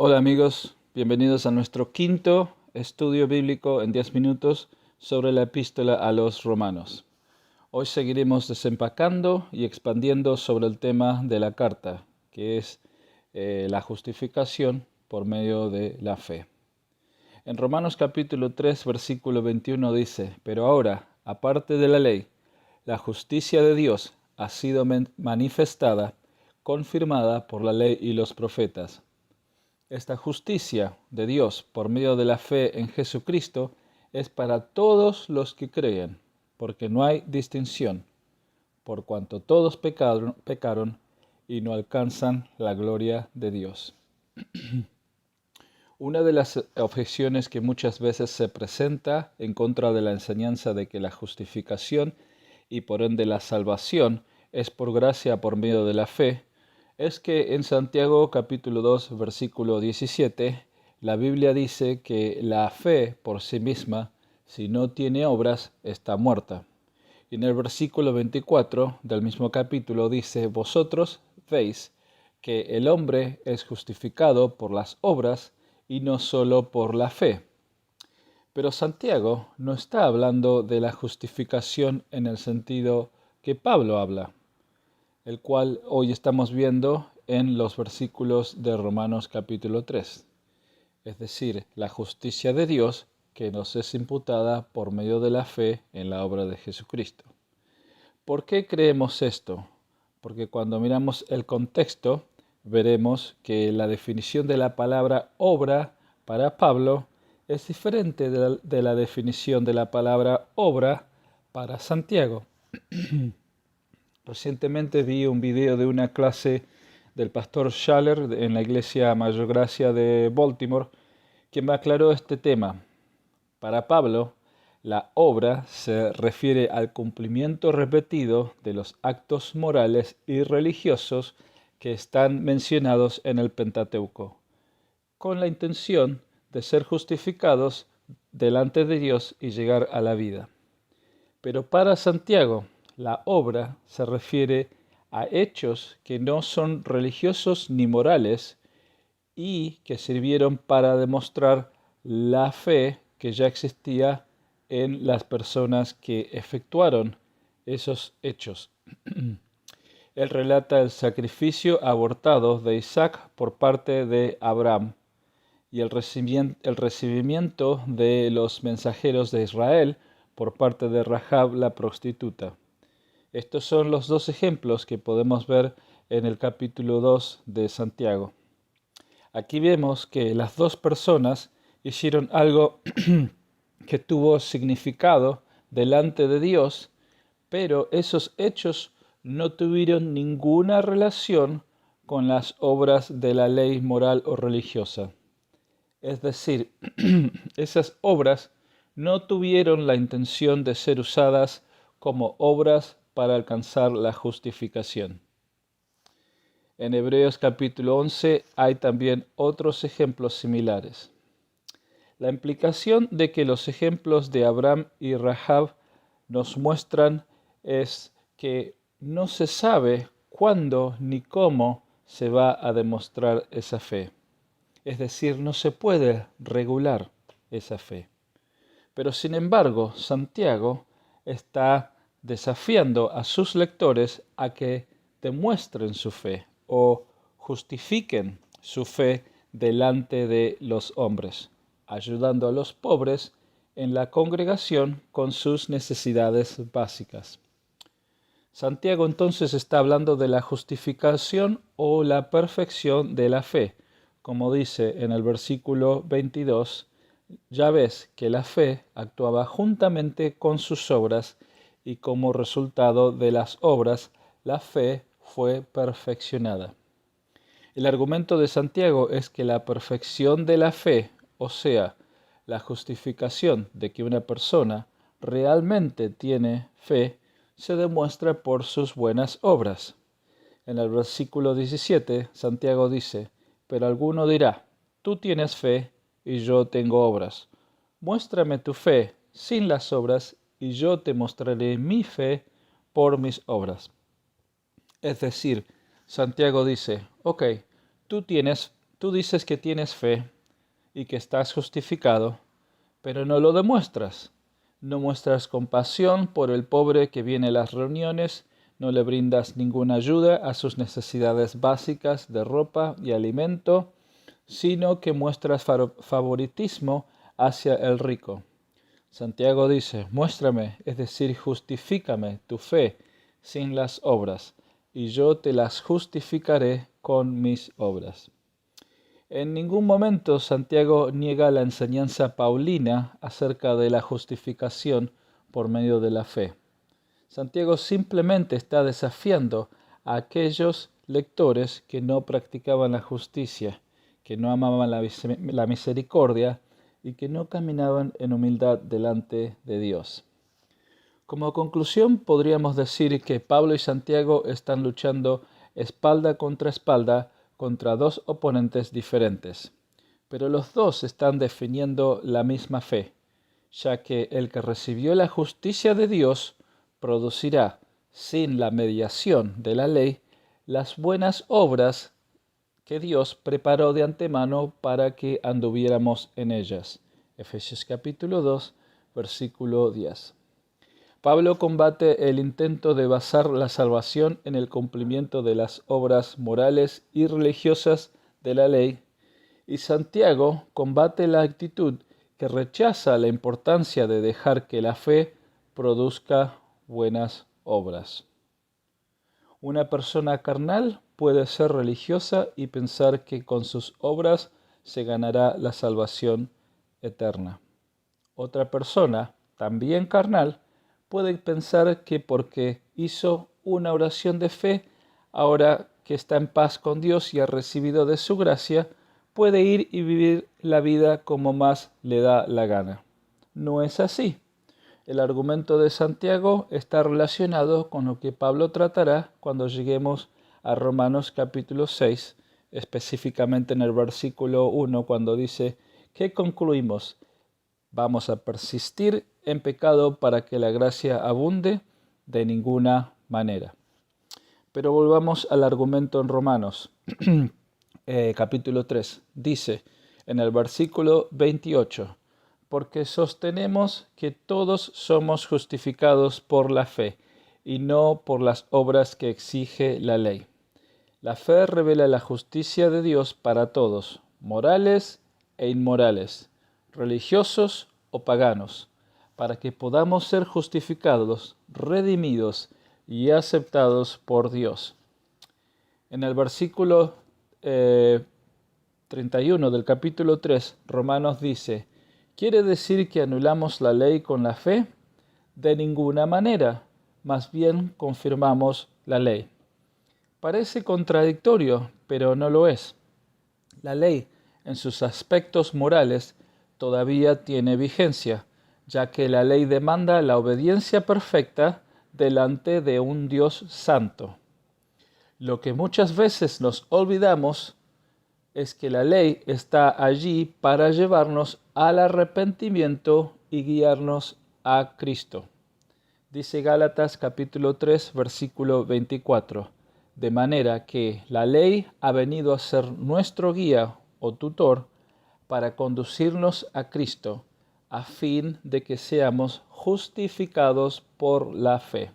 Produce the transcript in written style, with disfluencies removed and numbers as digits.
Hola amigos, bienvenidos a nuestro quinto estudio bíblico en 10 minutos sobre la epístola a los romanos. Hoy seguiremos desempacando y expandiendo sobre el tema de la carta, que es la justificación por medio de la fe. En Romanos capítulo 3, versículo 21 dice, pero ahora, aparte de la ley, la justicia de Dios ha sido manifestada, confirmada por la ley y los profetas. Esta justicia de Dios por medio de la fe en Jesucristo es para todos los que creen, porque no hay distinción, por cuanto todos pecaron y no alcanzan la gloria de Dios. Una de las objeciones que muchas veces se presenta en contra de la enseñanza de que la justificación y por ende la salvación es por gracia por medio de la fe, es que en Santiago capítulo 2 versículo 17 la Biblia dice que la fe por sí misma, si no tiene obras, está muerta. Y en el versículo 24 del mismo capítulo dice, vosotros veis que el hombre es justificado por las obras y no solo por la fe. Pero Santiago no está hablando de la justificación en el sentido que Pablo habla, el cual hoy estamos viendo en los versículos de Romanos capítulo 3, es decir, la justicia de Dios que nos es imputada por medio de la fe en la obra de Jesucristo. ¿Por qué creemos esto? Porque cuando miramos el contexto, veremos que la definición de la palabra obra para Pablo es diferente de la definición de la palabra obra para Santiago. Recientemente vi un video de una clase del pastor Schaller en la iglesia Mayor Gracia de Baltimore, que me aclaró este tema. Para Pablo, la obra se refiere al cumplimiento repetido de los actos morales y religiosos que están mencionados en el Pentateuco, con la intención de ser justificados delante de Dios y llegar a la vida. Pero para Santiago, la obra se refiere a hechos que no son religiosos ni morales y que sirvieron para demostrar la fe que ya existía en las personas que efectuaron esos hechos. Él relata el sacrificio abortado de Isaac por parte de Abraham y el recibimiento de los mensajeros de Israel por parte de Rahab la prostituta. Estos son los dos ejemplos que podemos ver en el capítulo 2 de Santiago. Aquí vemos que las dos personas hicieron algo que tuvo significado delante de Dios, pero esos hechos no tuvieron ninguna relación con las obras de la ley moral o religiosa. Es decir, esas obras no tuvieron la intención de ser usadas como obras para alcanzar la justificación. En Hebreos capítulo 11 hay también otros ejemplos similares. La implicación de que los ejemplos de Abraham y Rahab nos muestran es que no se sabe cuándo ni cómo se va a demostrar esa fe. Es decir, no se puede regular esa fe. Pero sin embargo, Santiago está desafiando a sus lectores a que demuestren su fe o justifiquen su fe delante de los hombres, ayudando a los pobres en la congregación con sus necesidades básicas. Santiago entonces está hablando de la justificación o la perfección de la fe. Como dice en el versículo 22, ya ves que la fe actuaba juntamente con sus obras y como resultado de las obras la fe fue perfeccionada. El argumento de Santiago es que la perfección de la fe, o sea, la justificación de que una persona realmente tiene fe, se demuestra por sus buenas obras. En el versículo 17, Santiago dice, pero alguno dirá, tú tienes fe y yo tengo obras. Muéstrame tu fe sin las obras y yo te mostraré mi fe por mis obras. Es decir, Santiago dice, ok, tú tienes tú dices que tienes fe y que estás justificado, pero no lo demuestras. No muestras compasión por el pobre que viene a las reuniones, no le brindas ninguna ayuda a sus necesidades básicas de ropa y alimento, sino que muestras favoritismo hacia el rico. Santiago dice, muéstrame, es decir, justifícame tu fe sin las obras, y yo te las justificaré con mis obras. En ningún momento Santiago niega la enseñanza paulina acerca de la justificación por medio de la fe. Santiago simplemente está desafiando a aquellos lectores que no practicaban la justicia, que no amaban la misericordia y que no caminaban en humildad delante de Dios. Como conclusión, podríamos decir que Pablo y Santiago están luchando espalda contra dos oponentes diferentes, pero los dos están definiendo la misma fe, ya que el que recibió la justicia de Dios producirá, sin la mediación de la ley, las buenas obras que Dios preparó de antemano para que anduviéramos en ellas. Efesios capítulo 2, versículo 10. Pablo combate el intento de basar la salvación en el cumplimiento de las obras morales y religiosas de la ley, y Santiago combate la actitud que rechaza la importancia de dejar que la fe produzca buenas obras. Una persona carnal puede ser religiosa y pensar que con sus obras se ganará la salvación eterna. Otra persona, también carnal, puede pensar que porque hizo una oración de fe, ahora que está en paz con Dios y ha recibido de su gracia, puede ir y vivir la vida como más le da la gana. No es así. El argumento de Santiago está relacionado con lo que Pablo tratará cuando lleguemos a Romanos capítulo 6, específicamente en el versículo 1, cuando dice, ¿qué concluimos? ¿Vamos a persistir en pecado para que la gracia abunde? De ninguna manera. Pero volvamos al argumento en Romanos, capítulo 3. Dice en el versículo 28, porque sostenemos que todos somos justificados por la fe y no por las obras que exige la ley. La fe revela la justicia de Dios para todos, morales e inmorales, religiosos o paganos, para que podamos ser justificados, redimidos y aceptados por Dios. En el versículo 31 del capítulo 3, Romanos dice, ¿quiere decir que anulamos la ley con la fe? De ninguna manera, más bien confirmamos la ley. Parece contradictorio, pero no lo es. La ley, en sus aspectos morales, todavía tiene vigencia, ya que la ley demanda la obediencia perfecta delante de un Dios santo. Lo que muchas veces nos olvidamos es que la ley está allí para llevarnos al arrepentimiento y guiarnos a Cristo. Dice Gálatas capítulo 3, versículo 24, de manera que la ley ha venido a ser nuestro guía o tutor para conducirnos a Cristo, a fin de que seamos justificados por la fe.